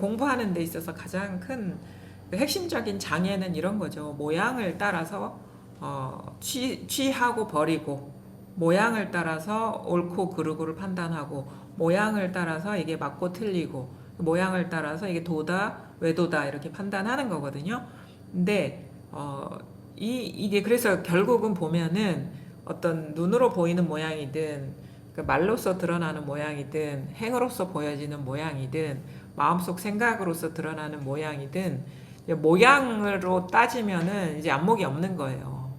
공부하는 데 있어서 가장 큰 핵심적인 장애는 이런 거죠. 모양을 따라서 취하고 버리고, 모양을 따라서 옳고 그르고를 판단하고, 모양을 따라서 이게 맞고 틀리고, 모양을 따라서 이게 도다 외도다 이렇게 판단하는 거거든요. 근데 이게 그래서 결국은 보면은 어떤 눈으로 보이는 모양이든 말로써 드러나는 모양이든 행으로써 보여지는 모양이든 마음속 생각으로서 드러나는 모양이든 모양으로 따지면은 이제 안목이 없는 거예요.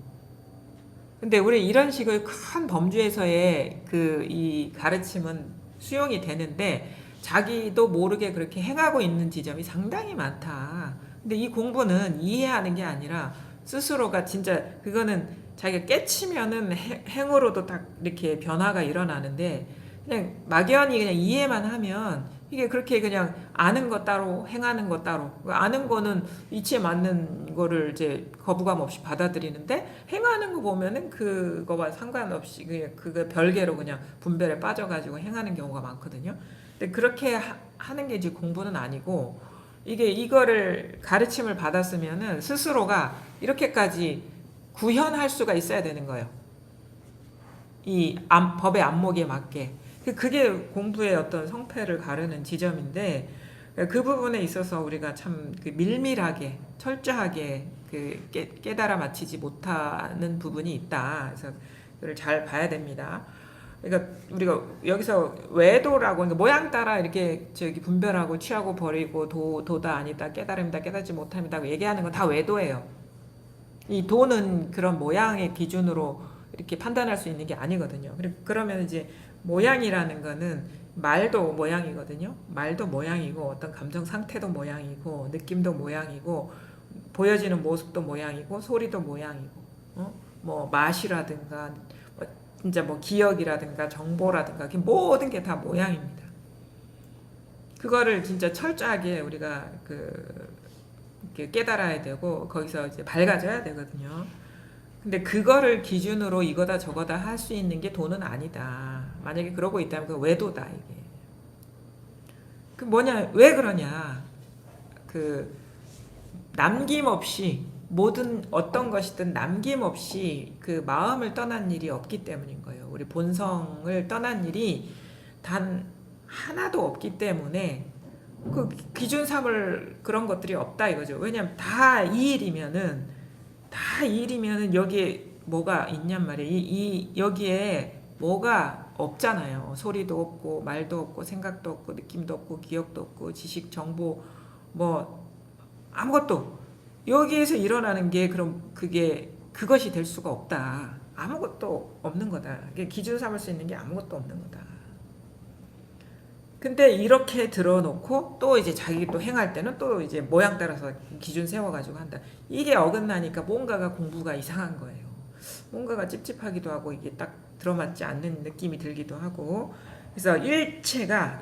근데 우리 이런 식의 큰 범주에서의 이 가르침은 수용이 되는데 자기도 모르게 그렇게 행하고 있는 지점이 상당히 많다. 근데 이 공부는 이해하는 게 아니라 스스로가 진짜 그거는 자기가 깨치면은 행으로도 딱 이렇게 변화가 일어나는데 그냥 막연히 그냥 이해만 하면 이게 그렇게 그냥 아는 거 따로 행하는 거 따로 아는 거는 이치에 맞는 거를 이제 거부감 없이 받아들이는데 행하는 거 보면은 그거와 상관없이 그거 별개로 그냥 분별에 빠져가지고 행하는 경우가 많거든요. 근데 그렇게 하는 게 이제 공부는 아니고 이게 이거를 가르침을 받았으면은 스스로가 이렇게까지 구현할 수가 있어야 되는 거예요. 이 법의 안목에 맞게. 그게 공부의 어떤 성패를 가르는 지점인데 그 부분에 있어서 우리가 참 밀밀하게 철저하게 깨달아 맞히지 못하는 부분이 있다. 그래서 그걸 잘 봐야 됩니다. 그러니까 우리가 여기서 외도라고 그러니까 모양 따라 이렇게 분별하고 취하고 버리고 도다 아니다 깨달음이다 깨닫지 못함이다 얘기하는 건 다 외도예요. 이 도는 그런 모양의 기준으로 이렇게 판단할 수 있는 게 아니거든요. 그러면 이제 모양이라는 거는 말도 모양이거든요. 말도 모양이고 어떤 감정 상태도 모양이고 느낌도 모양이고 보여지는 모습도 모양이고 소리도 모양이고 뭐 맛이라든가 진짜 뭐 기억이라든가 정보라든가 모든 게 다 모양입니다. 그거를 진짜 철저하게 우리가 깨달아야 되고 거기서 이제 밝아져야 되거든요. 근데 그거를 기준으로 이거다 저거다 할 수 있는 게 도는 아니다. 만약에 그러고 있다면 그 외도다 이게. 그 뭐냐 왜 그러냐 남김없이 모든 어떤 것이든 남김없이 그 마음을 떠난 일이 없기 때문인 거예요. 우리 본성을 떠난 일이 단 하나도 없기 때문에 그 기준 삼을 그런 것들이 없다 이거죠. 왜냐면 다 이 일이면은 여기에 뭐가 있냔 말이에요. 여기에 뭐가 없잖아요. 소리도 없고 말도 없고 생각도 없고 느낌도 없고 기억도 없고 지식 정보 뭐 아무것도 여기에서 일어나는 게 그럼 그것이 될 수가 없다. 아무것도 없는 거다. 기준 삼을 수 있는 게 아무것도 없는 거다. 근데 이렇게 들어놓고 또 이제 자기 또 행할 때는 또 이제 모양 따라서 기준 세워가지고 한다. 이게 어긋나니까 뭔가가 공부가 이상한 거예요. 뭔가가 찝찝하기도 하고 이게 딱 들어맞지 않는 느낌이 들기도 하고. 그래서 일체가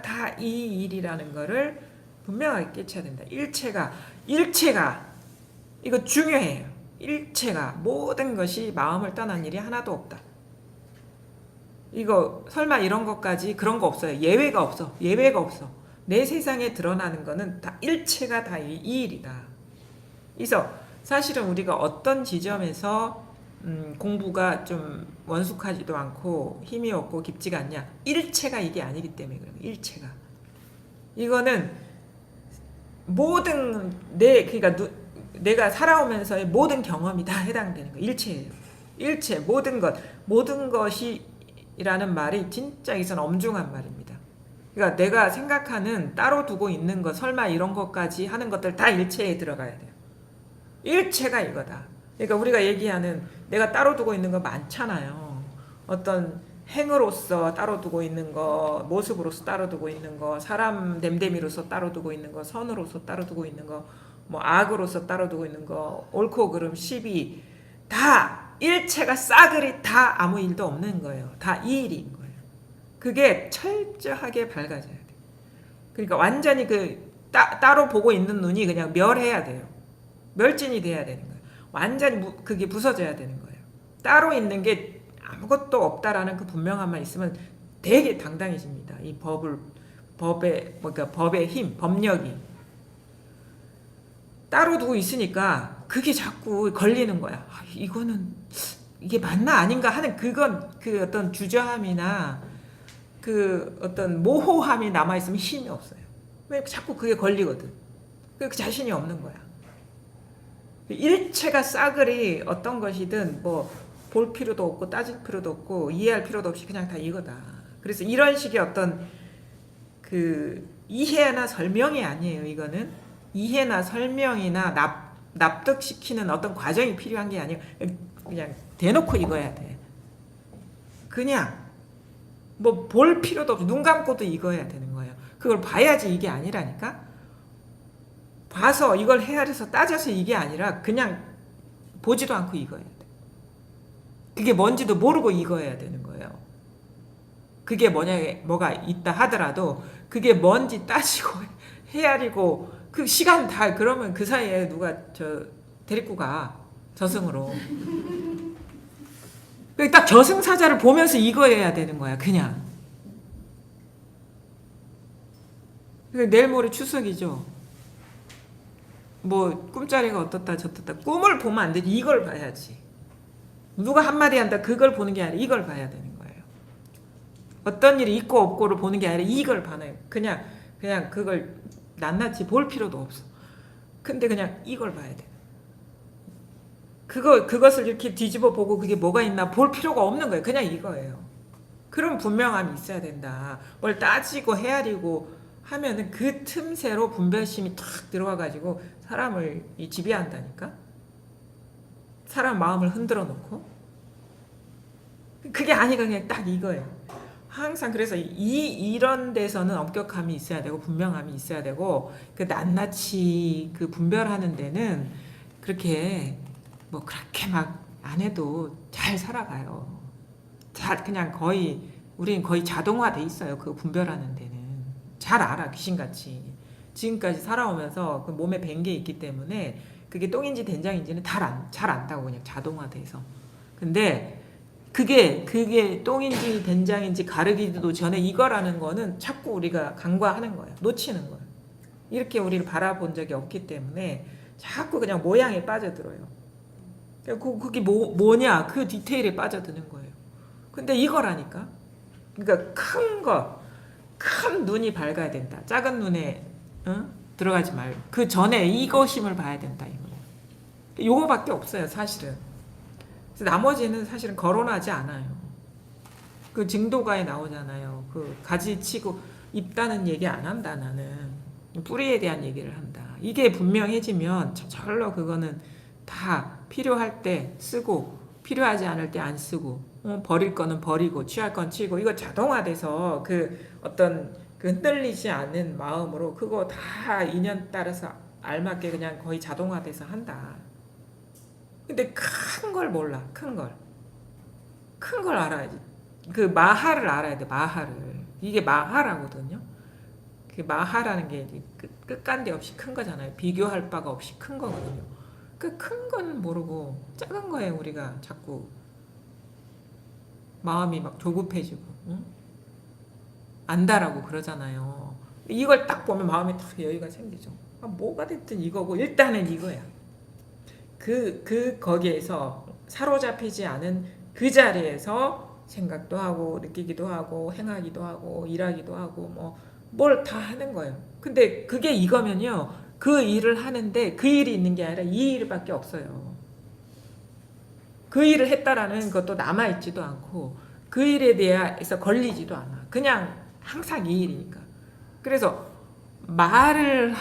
다 이 일이라는 거를 분명하게 깨쳐야 된다. 일체가 이거 중요해요. 일체가 모든 것이 마음을 떠난 일이 하나도 없다. 이거 설마 이런 것까지 그런 거 없어요. 예외가 없어. 내 세상에 드러나는 거는 다 일체가 다 이 일이다. 그래서 사실은 우리가 어떤 지점에서 공부가 좀 원숙하지도 않고 힘이 없고 깊지가 않냐. 일체가 이게 아니기 때문에 그래요. 일체가. 이거는 모든 그러니까 내가 살아오면서의 모든 경험이 다 해당되는 거예요. 일체예요. 일체 모든 것이 이라는 말이 진짜 이선 엄중한 말입니다. 그러니까 내가 생각하는 따로 두고 있는 것 설마 이런 것까지 하는 것들 다 일체에 들어가야 돼요. 일체가 이거다. 그러니까 우리가 얘기하는 내가 따로 두고 있는 거 많잖아요. 어떤 행으로서 따로 두고 있는 거, 모습으로서 따로 두고 있는 거, 사람 됨됨이로서 따로 두고 있는 거, 선으로서 따로 두고 있는 거, 뭐 악으로서 따로 두고 있는 거, 옳고 그름, 시비 다 일체가 싸그리 다 아무 일도 없는 거예요. 다 이 일인 거예요. 그게 철저하게 밝아져야 돼요. 그러니까 완전히 따로 보고 있는 눈이 그냥 멸해야 돼요. 멸진이 돼야 되는 거예요. 완전히 그게 부서져야 되는 거예요. 따로 있는 게 아무것도 없다라는 그 분명함만 있으면 되게 당당해집니다. 이 법을 법의 힘, 법력이 따로 두고 있으니까 그게 자꾸 걸리는 거야. 이거는 이게 맞나 아닌가 하는 그건 그 어떤 주저함이나 그 어떤 모호함이 남아 있으면 힘이 없어요. 왜 자꾸 그게 걸리거든. 그 자신이 없는 거야. 일체가 싸그리 어떤 것이든 뭐 볼 필요도 없고 따질 필요도 없고 이해할 필요도 없이 그냥 다 이거다. 그래서 이런 식의 어떤 그 이해나 설명이 아니에요. 이거는 이해나 설명이나 납득시키는 어떤 과정이 필요한 게 아니에요. 그냥 대놓고 읽어야 돼. 그냥 뭐 볼 필요도 없이 눈 감고도 읽어야 되는 거예요. 그걸 봐야지 이게 아니라니까. 봐서 이걸 헤아려서 따져서 이게 아니라 그냥 보지도 않고 읽어야 돼. 그게 뭔지도 모르고 읽어야 되는 거예요. 그게 뭐가 있다 하더라도 그게 뭔지 따지고 헤아리고 그 시간 다 그러면 그 사이에 누가 데리고 가 저승으로. 딱 저승사자를 보면서 읽어야 되는 거야 그냥. 내일 모레 추석이죠. 뭐 꿈자리가 어떻다 저떻다 꿈을 보면 안 되지. 이걸 봐야지. 누가 한마디 한다 그걸 보는 게 아니라 이걸 봐야 되는 거예요. 어떤 일이 있고 없고를 보는 게 아니라 이걸 봐요. 그냥 그걸 낱낱이 볼 필요도 없어. 근데 그냥 이걸 봐야 돼. 그것을 이렇게 뒤집어 보고 그게 뭐가 있나 볼 필요가 없는 거예요. 그냥 이거예요. 그런 분명함이 있어야 된다. 뭘 따지고 헤아리고 하면은 그 틈새로 분별심이 탁 들어와가지고 사람을 지배한다니까. 사람 마음을 흔들어 놓고 그게 아니가 그냥 딱 이거예요. 항상 그래서 이런 데서는 엄격함이 있어야 되고 분명함이 있어야 되고 그 낱낱이 그 분별하는 데는 그렇게 뭐 그렇게 막 안 해도 잘 살아가요. 잘 그냥 우리는 거의 자동화돼 있어요. 그 분별하는 데는 잘 알아 귀신같이. 지금까지 살아오면서 그 몸에 밴 게 있기 때문에 그게 똥인지 된장인지는 잘 안다고 그냥 자동화돼서. 근데 그게 똥인지 된장인지 가르기도 전에 이거라는 거는 자꾸 우리가 간과하는 거예요. 놓치는 거예요. 이렇게 우리를 바라본 적이 없기 때문에 자꾸 그냥 모양에 빠져들어요. 그게 뭐냐 그 디테일에 빠져드는 거예요. 근데 이거라니까. 그러니까 큰 눈이 밝아야 된다. 작은 눈에 들어가지 말고 그 전에 이것임을 봐야 된다. 요거밖에 없어요 사실은. 그래서 나머지는 사실은 거론하지 않아요. 그 증도가에 나오잖아요. 그 가지치고 잎다는 얘기 안 한다 나는. 뿌리에 대한 얘기를 한다. 이게 분명해지면 저절로 그거는 다 필요할 때 쓰고 필요하지 않을 때 안 쓰고 버릴 거는 버리고 취할 건 취고 이거 자동화돼서 그 어떤 그 흔들리지 않는 마음으로 그거 다 인연 따라서 알맞게 그냥 거의 자동화돼서 한다. 근데 큰 걸 몰라. 큰 걸 알아야지. 그 마하를 알아야 돼. 마하를. 이게 마하라거든요. 그 마하라는 게 끝간데 없이 큰 거잖아요. 비교할 바가 없이 큰 거거든요. 그 큰 건 모르고 작은 거에 우리가 자꾸 마음이 막 조급해지고 안다라고 그러잖아요. 이걸 딱 보면 마음에 딱 여유가 생기죠. 뭐가 됐든 이거고 일단은 이거야. 거기에서 사로잡히지 않은 그 자리에서 생각도 하고 느끼기도 하고 행하기도 하고 일하기도 하고 뭐 뭘 다 하는 거예요. 근데 그게 이거면요. 그 일을 하는데 그 일이 있는 게 아니라 이 일밖에 없어요. 그 일을 했다라는 것도 남아있지도 않고 그 일에 대해서 걸리지도 않아. 그냥 항상 이 일이니까. 그래서 말을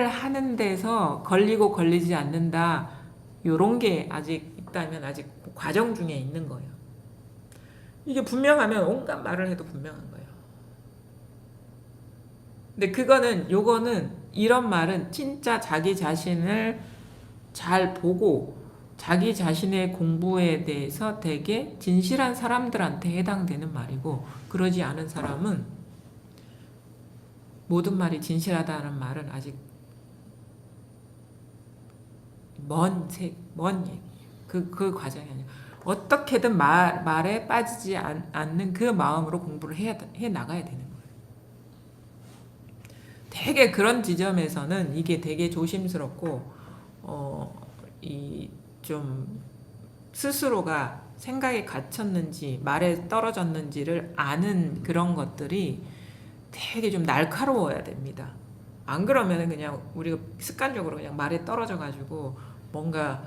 하는 데서 걸리고 걸리지 않는다. 요런 게 아직 있다면 아직 과정 중에 있는 거예요. 이게 분명하면 온갖 말을 해도 분명한 거예요. 근데 요거는 이런 말은 진짜 자기 자신을 잘 보고 자기 자신의 공부에 대해서 되게 진실한 사람들한테 해당되는 말이고 그러지 않은 사람은 모든 말이 진실하다는 말은 아직 먼 얘기예요. 그 과정이 아니에요. 어떻게든 말에 빠지지 않는 그 마음으로 공부를 해 나가야 되는 거예요. 되게 그런 지점에서는 이게 되게 조심스럽고 이 좀 스스로가 생각에 갇혔는지 말에 떨어졌는지를 아는 그런 것들이 되게 좀 날카로워야 됩니다. 안 그러면은 그냥 우리가 습관적으로 그냥 말에 떨어져 가지고 뭔가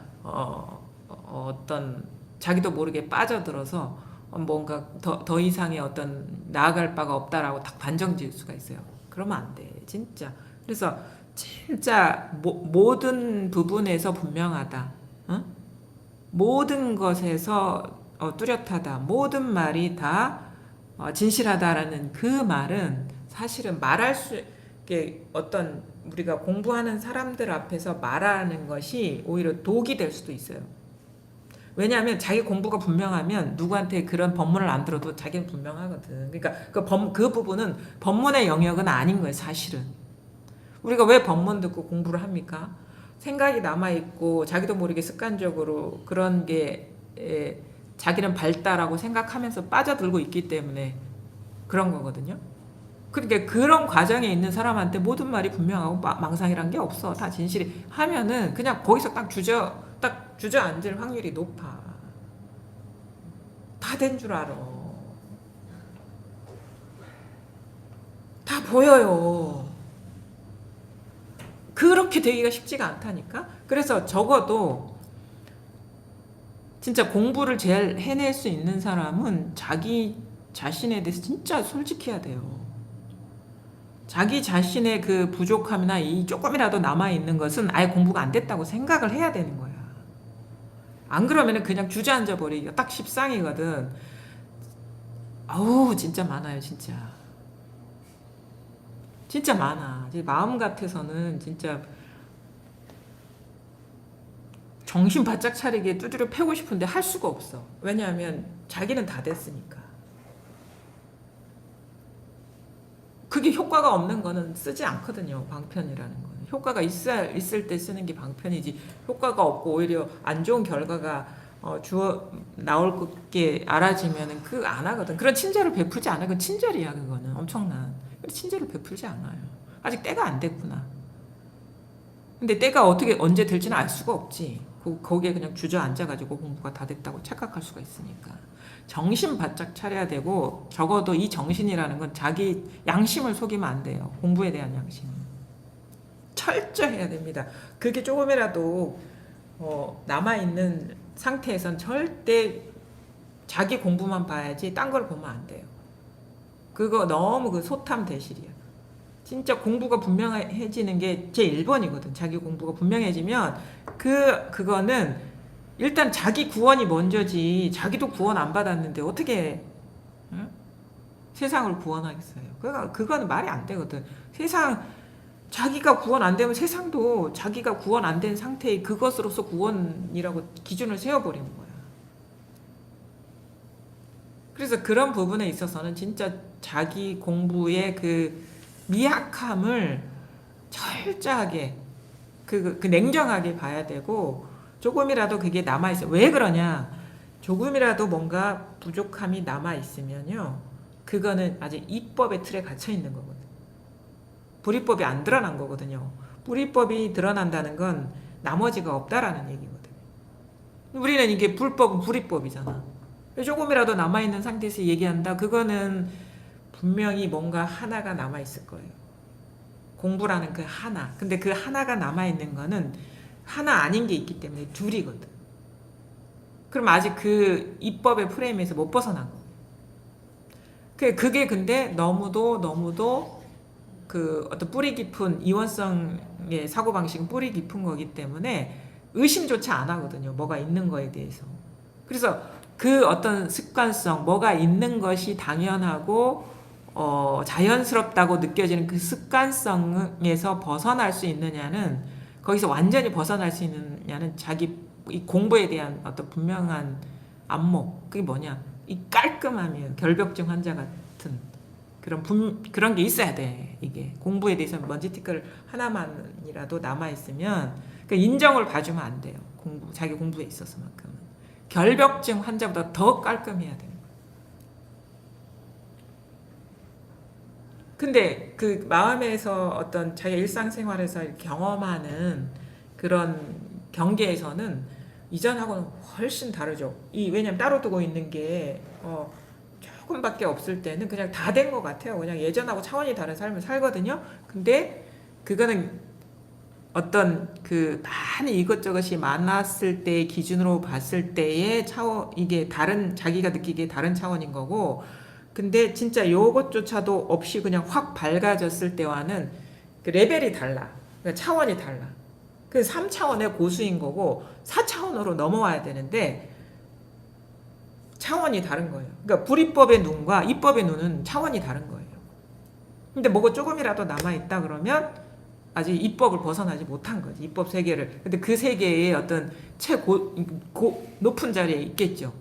어떤 자기도 모르게 빠져들어서 뭔가 더 이상의 어떤 나아갈 바가 없다라고 딱 단정 지을 수가 있어요. 그러면 안 돼, 진짜. 그래서 진짜 모든 부분에서 분명하다. 어? 모든 것에서 뚜렷하다. 모든 말이 다 진실하다라는 그 말은 사실은 말할 수 이게 어떤 우리가 공부하는 사람들 앞에서 말하는 것이 오히려 독이 될 수도 있어요. 왜냐하면 자기 공부가 분명하면 누구한테 그런 법문을 안 들어도 자기는 분명하거든. 그러니까 그 부분은 법문의 영역은 아닌 거예요, 사실은. 우리가 왜 법문 듣고 공부를 합니까? 생각이 남아있고 자기도 모르게 습관적으로 그런 게 자기는 밝다라고 생각하면서 빠져들고 있기 때문에 그런 거거든요. 그러니까 그런 과정에 있는 사람한테 모든 말이 분명하고 망상이란 게 없어. 다 진실이 하면은 그냥 거기서 딱 주저앉을 확률이 높아. 다 된 줄 알아. 다 보여요. 그렇게 되기가 쉽지가 않다니까. 그래서 적어도 진짜 공부를 제일 해낼 수 있는 사람은 자기 자신에 대해서 진짜 솔직해야 돼요. 자기 자신의 그 부족함이나 이 조금이라도 남아있는 것은 아예 공부가 안 됐다고 생각을 해야 되는 거야. 안 그러면 그냥 주저앉아 버리기가 딱 십상이거든. 아우, 진짜 많아요, 진짜. 진짜 많아. 마음 같아서는 진짜 정신 바짝 차리게 두드려 패고 싶은데 할 수가 없어. 왜냐하면 자기는 다 됐으니까. 그게 효과가 없는 거는 쓰지 않거든요. 방편이라는 거는. 효과가 있을 때 쓰는 게 방편이지. 효과가 없고 오히려 안 좋은 결과가 나올 게 알아지면은 그 안 하거든. 그런 친절을 베풀지 않아. 그건 친절이야, 그거는. 엄청난. 친절을 베풀지 않아요. 아직 때가 안 됐구나. 근데 때가 어떻게 언제 될지는 알 수가 없지. 거기에 그냥 주저앉아가지고 공부가 다 됐다고 착각할 수가 있으니까. 정신 바짝 차려야 되고, 적어도 이 정신이라는 건 자기 양심을 속이면 안 돼요. 공부에 대한 양심. 철저해야 됩니다. 그게 조금이라도 남아있는 상태에선 절대 자기 공부만 봐야지 딴 걸 보면 안 돼요. 그거 너무 그 소탐 대실이야. 진짜 공부가 분명해지는 게 제 1번이거든. 자기 공부가 분명해지면 그거는 일단 자기 구원이 먼저지. 자기도 구원 안 받았는데 어떻게 응? 세상을 구원하겠어요. 그거는 말이 안 되거든. 자기가 구원 안 되면 세상도 자기가 구원 안 된 상태의 그것으로서 구원이라고 기준을 세워버리는 거야. 그래서 그런 부분에 있어서는 진짜 자기 공부의 그 미약함을 철저하게 그 냉정하게 봐야 되고, 조금이라도 그게 남아있어요. 왜 그러냐? 조금이라도 뭔가 부족함이 남아있으면요, 그거는 아직 이법의 틀에 갇혀 있는 거거든. 불이법이 안 드러난 거거든요. 불이법이 드러난다는 건 나머지가 없다라는 얘기거든. 우리는 이게 불법은 불이법이잖아. 조금이라도 남아있는 상태에서 얘기한다? 그거는 분명히 뭔가 하나가 남아있을 거예요. 공부라는 그 하나. 근데 그 하나가 남아있는 거는 하나 아닌 게 있기 때문에 둘이거든. 그럼 아직 그 입법의 프레임에서 못 벗어난 거예요. 그게 근데 너무도 그 어떤 뿌리 깊은 이원성의 사고방식은 뿌리 깊은 거기 때문에 의심조차 안 하거든요. 뭐가 있는 거에 대해서. 그래서 그 어떤 습관성, 뭐가 있는 것이 당연하고 자연스럽다고 느껴지는 그 습관성에서 벗어날 수 있느냐는, 거기서 완전히 벗어날 수 있느냐는 자기 이 공부에 대한 어떤 분명한 안목, 그게 뭐냐, 이 깔끔함이에요. 결벽증 환자 같은 그런 게 있어야 돼. 이게 공부에 대해서 먼지티끌 하나만이라도 남아있으면 그 인정을 봐주면 안 돼요. 자기 공부에 있어서만큼은 결벽증 환자보다 더 깔끔해야 돼요. 근데 그 마음에서 어떤 자기 일상생활에서 경험하는 그런 경계에서는 이전하고는 훨씬 다르죠. 왜냐면 따로 두고 있는 게 조금밖에 없을 때는 그냥 다 된 것 같아요. 그냥 예전하고 차원이 다른 삶을 살거든요. 근데 그거는 어떤 그 많은 이것저것이 많았을 때 기준으로 봤을 때의 차원, 이게 다른, 자기가 느끼기에 다른 차원인 거고, 근데 진짜 요것조차도 없이 그냥 확 밝아졌을 때와는 그 레벨이 달라. 그러니까 차원이 달라. 그 3차원의 고수인 거고 4차원으로 넘어와야 되는데 차원이 다른 거예요. 그러니까 불이법의 눈과 이법의 눈은 차원이 다른 거예요. 근데 뭐가 조금이라도 남아있다 그러면 아직 이법을 벗어나지 못한 거지. 이법 세계를. 근데 그 세계의 어떤 높은 자리에 있겠죠.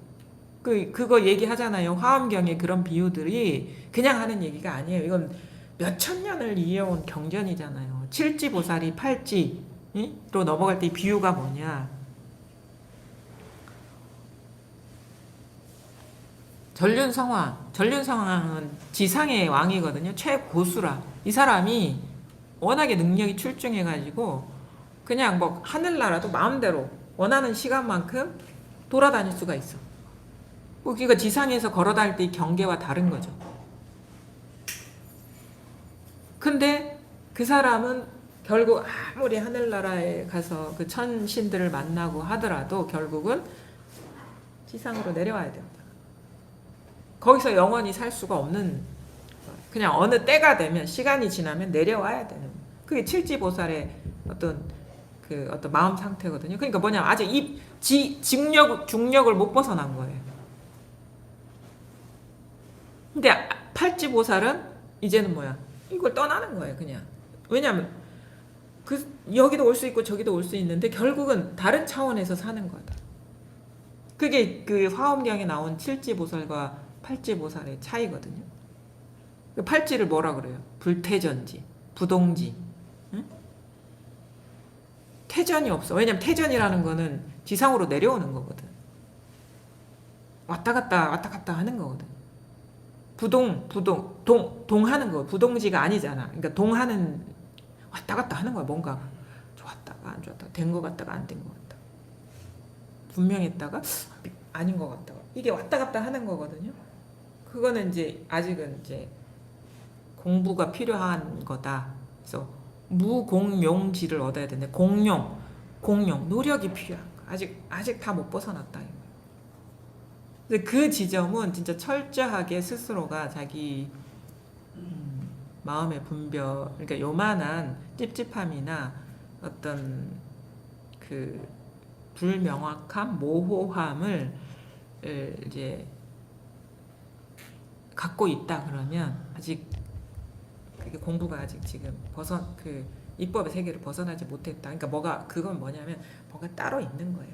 그거 얘기하잖아요. 화엄경의 그런 비유들이 그냥 하는 얘기가 아니에요. 이건 몇천 년을 이어온 경전이잖아요. 칠지보살이 팔지로 넘어갈 때 비유가 뭐냐. 전륜성왕은 지상의 왕이거든요. 최고수라. 이 사람이 워낙에 능력이 출중해가지고 그냥 뭐 하늘나라도 마음대로 원하는 시간만큼 돌아다닐 수가 있어. 그러니까 지상에서 걸어다닐 때 경계와 다른 거죠. 근데 그 사람은 결국 아무리 하늘나라에 가서 그 천신들을 만나고 하더라도 결국은 지상으로 내려와야 된다. 거기서 영원히 살 수가 없는, 그냥 어느 때가 되면, 시간이 지나면 내려와야 되는, 그게 칠지보살의 어떤 마음 상태거든요. 그러니까 뭐냐면 아직 중력을 못 벗어난 거예요. 근데 팔지보살은 이제는 뭐야? 이걸 떠나는 거예요, 그냥. 왜냐면 여기도 올 수 있고 저기도 올 수 있는데 결국은 다른 차원에서 사는 거다. 그게 그 화엄경에 나온 칠지보살과 팔지보살의 차이거든요. 팔지를 뭐라 그래요? 불태전지, 부동지. 응? 태전이 없어. 왜냐면 태전이라는 거는 지상으로 내려오는 거거든. 왔다 갔다 하는 거거든. 동하는 거. 부동지가 아니잖아. 그러니까 동하는, 왔다 갔다 하는 거야, 뭔가. 좋았다가 안 좋았다가, 된 거 같다가 안 된 거 같다가. 분명했다가 아닌 것 같다가. 이게 왔다 갔다 하는 거거든요. 그거는 이제 아직은 이제 공부가 필요한 거다. 그래서 무공용지를 얻어야 되는데 공용, 노력이 필요한 거. 아직 다 못 벗어났다. 근데 그 지점은 진짜 철저하게 스스로가 자기 마음의 분별, 그러니까 요만한 찝찝함이나 어떤 그 불명확함, 모호함을 이제 갖고 있다 그러면 아직 그게 공부가 아직 지금 그 이법의 세계를 벗어나지 못했다. 그러니까 그건 뭐냐면 뭐가 따로 있는 거예요.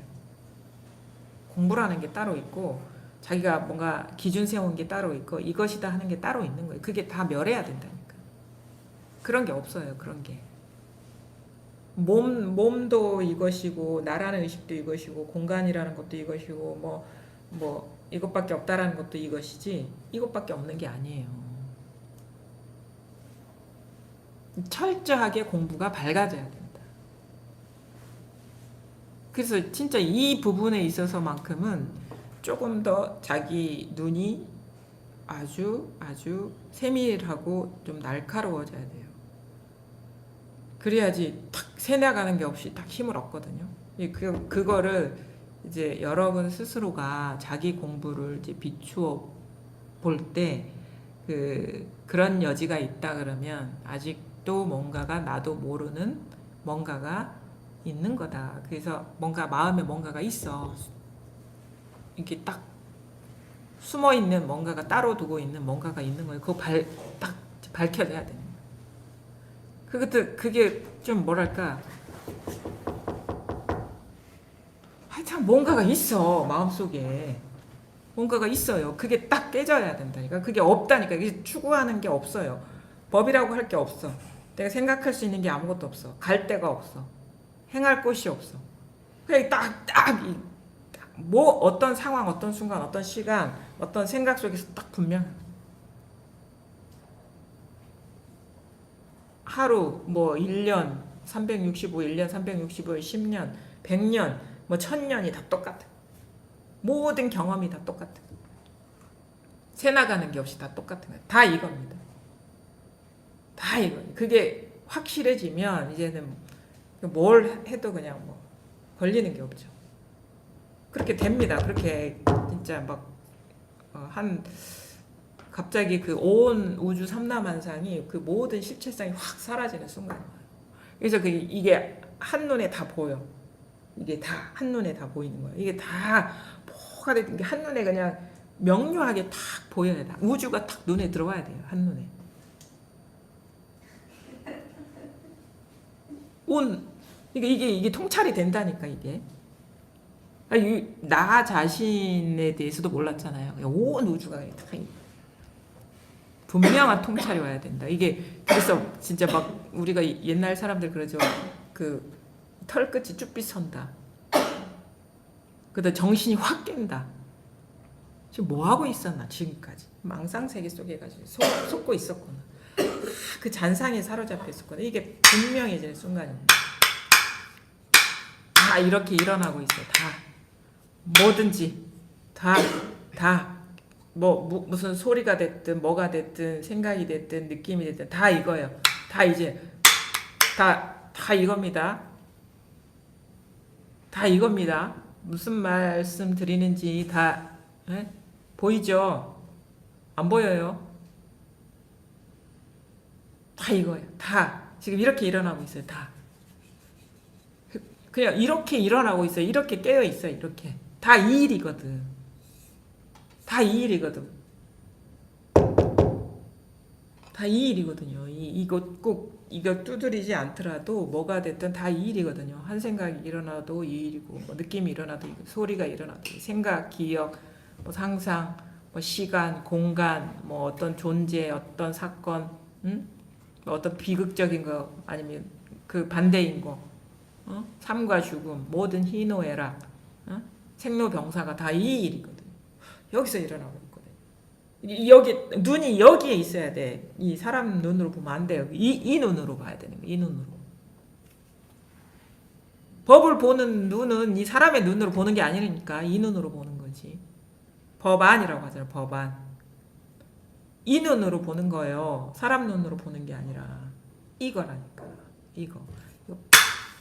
공부라는 게 따로 있고 자기가 뭔가 기준 세운 게 따로 있고 이것이다 하는 게 따로 있는 거예요. 그게 다 멸해야 된다니까. 그런 게 없어요. 그런 게. 몸도 이것이고 나라는 의식도 이것이고 공간이라는 것도 이것이고 뭐 이것밖에 없다라는 것도 이것이지 이것밖에 없는 게 아니에요. 철저하게 공부가 밝아져야 된다. 그래서 진짜 이 부분에 있어서만큼은 조금 더 자기 눈이 아주 세밀하고 좀 날카로워져야 돼요. 그래야지 탁 새나가는 게 없이 딱 힘을 얻거든요. 그거를 이제 여러분 스스로가 자기 공부를 이제 비추어 볼 때 그런 여지가 있다 그러면 아직도 뭔가가 나도 모르는 뭔가가 있는 거다. 그래서 마음에 뭔가가 있어. 이렇게 딱 숨어 있는 뭔가가 따로 두고 있는 뭔가가 있는 거예요. 그거 딱 밝혀내야 되는 거예요. 그게 좀 뭐랄까. 하여튼 뭔가가 있어. 마음속에. 뭔가가 있어요. 그게 딱 깨져야 된다니까. 그게 없다니까. 이게 추구하는 게 없어요. 법이라고 할 게 없어. 내가 생각할 수 있는 게 아무것도 없어. 갈 데가 없어. 행할 곳이 없어. 그냥 어떤 상황, 어떤 순간, 어떤 시간, 어떤 생각 속에서 딱 분명해. 하루 뭐 1년 365, 1년 365일 10년, 100년, 뭐 1000년이 다 똑같아. 모든 경험이 다 똑같아. 새 나가는 게 없이 다 똑같은 거야. 다 이겁니다. 다 이거. 그게 확실해지면 이제는 뭘 해도 그냥 뭐 걸리는 게 없죠. 그렇게 됩니다. 그렇게 진짜 한 갑자기 그 온 우주 삼라만상이 그 모든 실체성이 확 사라지는 순간이에요. 그래서 이게 한눈에 다 보여. 이게 다 한눈에 다 보이는 거예요. 이게 다 뭐가 됐든 게 한눈에 그냥 명료하게 탁 보여야 돼. 우주가 탁 눈에 들어와야 돼요. 한눈에. 이게 통찰이 된다니까 이게. 나 자신에 대해서도 몰랐잖아요. 온 우주가 다 분명한 통찰이 와야 된다. 이게 그래서 진짜 막 우리가 옛날 사람들 그러죠. 그 털끝이 쭈삣 선다. 그러다 정신이 확 깬다. 지금 뭐 하고 있었나 지금까지 망상 세계 속에 가지고 속고 있었구나. 그 잔상에 사로잡혀 있었구나. 이게 분명해지는 순간입니다. 다 이렇게 일어나고 있어요. 다 뭐든지 다 무슨 소리가 됐든 뭐가 됐든 생각이 됐든 느낌이 됐든 다 이거예요. 다 이제 다 이겁니다. 다 이겁니다. 무슨 말씀 드리는지 다 보이죠? 안 보여요? 다 이거예요. 다 지금 이렇게 일어나고 있어요. 다 그냥 이렇게 일어나고 있어요. 이렇게 깨어 있어요. 이렇게 다 이 일이거든. 다 이 일이거든. 다 이 일이거든요. 이거 꼭 이거 두드리지 않더라도 뭐가 됐든 다 이 일이거든요. 한 생각이 일어나도 이 일이고, 뭐 느낌이 일어나도 소리가 일어나도 생각, 기억, 뭐 상상, 뭐 시간, 공간, 뭐 어떤 존재, 어떤 사건, 뭐 어떤 비극적인 거 아니면 그 반대인 거, 삶과 죽음, 모든 희노애락, 생로병사가 다 이 일이거든요. 여기서 일어나고 있거든요. 여기 눈이 여기에 있어야 돼. 이 사람 눈으로 보면 안 돼요. 이 눈으로 봐야 되는 거예요. 이 눈으로. 법을 보는 눈은 이 사람의 눈으로 보는 게 아니니까 이 눈으로 보는 거지. 법안이라고 하잖아요. 법안. 이 눈으로 보는 거예요. 사람 눈으로 보는 게 아니라 이거라니까. 이거.